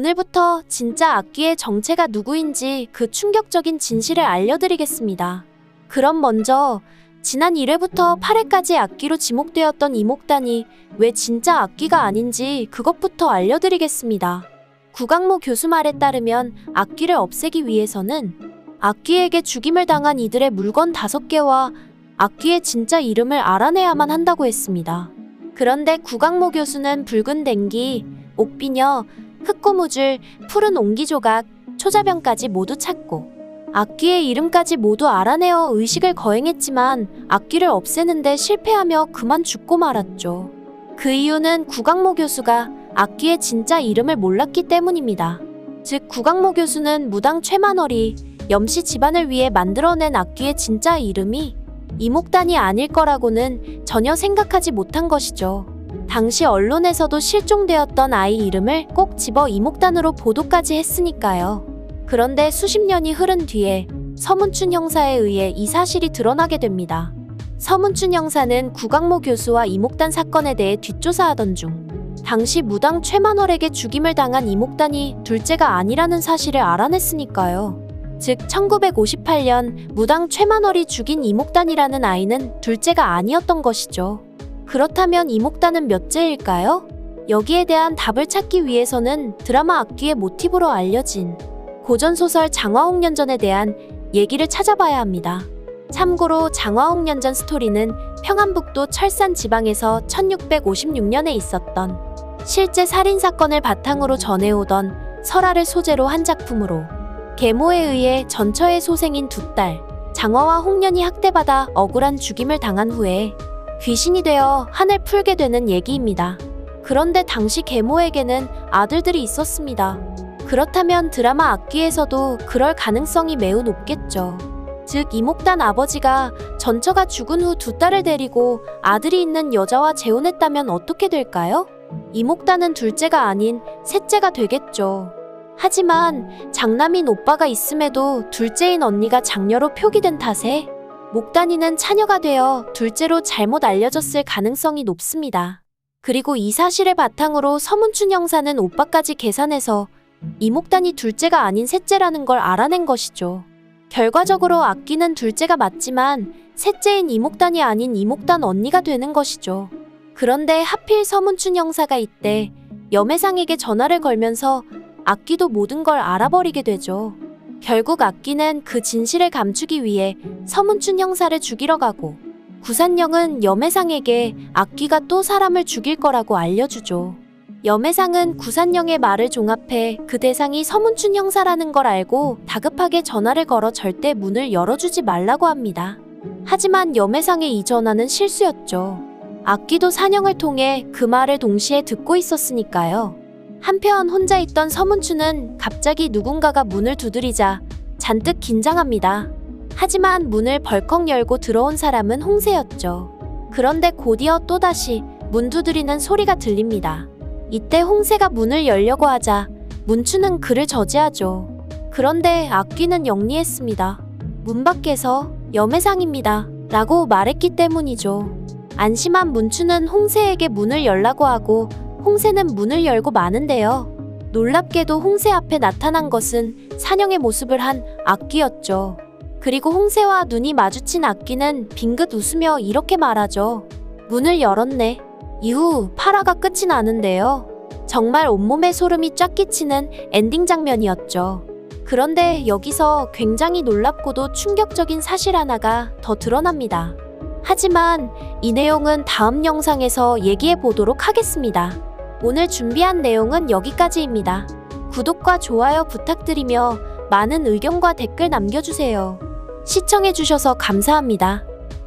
오늘부터 진짜 악귀의 정체가 누구인지 그 충격적인 진실을 알려드리겠습니다. 그럼 먼저 지난 1회부터 8회까지 악귀로 지목되었던 이목단이 왜 진짜 악귀가 아닌지 그것부터 알려드리겠습니다. 구강모 교수 말에 따르면 악귀를 없애기 위해서는 악귀에게 죽임을 당한 이들의 물건 5개와 악귀의 진짜 이름을 알아내야만 한다고 했습니다. 그런데 구강모 교수는 붉은 댕기, 옥비녀, 흑고무줄, 푸른 옹기조각, 초자병까지 모두 찾고 악귀의 이름까지 모두 알아내어 의식을 거행했지만 악귀를 없애는데 실패하며 그만 죽고 말았죠. 그 이유는 구강모 교수가 악귀의 진짜 이름을 몰랐기 때문입니다. 즉 구강모 교수는 무당 최만월이 염씨 집안을 위해 만들어낸 악귀의 진짜 이름이 이목단이 아닐 거라고는 전혀 생각하지 못한 것이죠. 당시 언론에서도 실종되었던 아이 이름을 꼭 집어 이목단으로 보도까지 했으니까요. 그런데 수십 년이 흐른 뒤에 서문춘 형사에 의해 이 사실이 드러나게 됩니다. 서문춘 형사는 구강모 교수와 이목단 사건에 대해 뒷조사하던 중 당시 무당 최만월에게 죽임을 당한 이목단이 둘째가 아니라는 사실을 알아냈으니까요. 즉 1958년 무당 최만월이 죽인 이목단이라는 아이는 둘째가 아니었던 것이죠. 그렇다면 이목단은 몇째일까요? 여기에 대한 답을 찾기 위해서는 드라마 악귀의 모티브로 알려진 고전소설 장화홍련전에 대한 얘기를 찾아봐야 합니다. 참고로 장화홍련전 스토리는 평안북도 철산 지방에서 1656년에 있었던 실제 살인사건을 바탕으로 전해오던 설화를 소재로 한 작품으로 계모에 의해 전처의 소생인 두 딸 장화와 홍련이 학대받아 억울한 죽임을 당한 후에 귀신이 되어 한을 풀게 되는 얘기입니다. 그런데 당시 계모에게는 아들들이 있었습니다. 그렇다면 드라마 악귀에서도 그럴 가능성이 매우 높겠죠. 즉 이목단 아버지가 전처가 죽은 후 두 딸을 데리고 아들이 있는 여자와 재혼했다면 어떻게 될까요? 이목단은 둘째가 아닌 셋째가 되겠죠. 하지만 장남인 오빠가 있음에도 둘째인 언니가 장녀로 표기된 탓에 목단이는 차녀가 되어 둘째로 잘못 알려졌을 가능성이 높습니다. 그리고 이 사실을 바탕으로 서문춘 형사는 오빠까지 계산해서 이목단이 둘째가 아닌 셋째라는 걸 알아낸 것이죠. 결과적으로 악귀는 둘째가 맞지만 셋째인 이목단이 아닌 이목단 언니가 되는 것이죠. 그런데 하필 서문춘 형사가 이때 염혜상에게 전화를 걸면서 악귀도 모든 걸 알아버리게 되죠. 결국 악귀는 그 진실을 감추기 위해 서문춘 형사를 죽이러 가고 구산령은 염혜상에게 악귀가 또 사람을 죽일 거라고 알려주죠. 염혜상은 구산령의 말을 종합해 그 대상이 서문춘 형사라는 걸 알고 다급하게 전화를 걸어 절대 문을 열어주지 말라고 합니다. 하지만 염혜상의 이 전화는 실수였죠. 악귀도 산영을 통해 그 말을 동시에 듣고 있었으니까요. 한편 혼자 있던 서문춘은 갑자기 누군가가 문을 두드리자 잔뜩 긴장합니다. 하지만 문을 벌컥 열고 들어온 사람은 홍세였죠. 그런데 곧이어 또다시 문 두드리는 소리가 들립니다. 이때 홍세가 문을 열려고 하자 문춘은 그를 저지하죠. 그런데 악귀는 영리했습니다. 문 밖에서 염혜상입니다 라고 말했기 때문이죠. 안심한 문춘은 홍세에게 문을 열라고 하고 홍세는 문을 열고 마는데요. 놀랍게도 홍세 앞에 나타난 것은 산영의 모습을 한 악귀였죠. 그리고 홍세와 눈이 마주친 악귀는 빙긋 웃으며 이렇게 말하죠. 문을 열었네. 이후 8화가 끝이 나는데요. 정말 온몸에 소름이 쫙 끼치는 엔딩 장면이었죠. 그런데 여기서 굉장히 놀랍고도 충격적인 사실 하나가 더 드러납니다. 하지만 이 내용은 다음 영상에서 얘기해 보도록 하겠습니다. 오늘 준비한 내용은 여기까지입니다. 구독과 좋아요 부탁드리며 많은 의견과 댓글 남겨주세요. 시청해주셔서 감사합니다.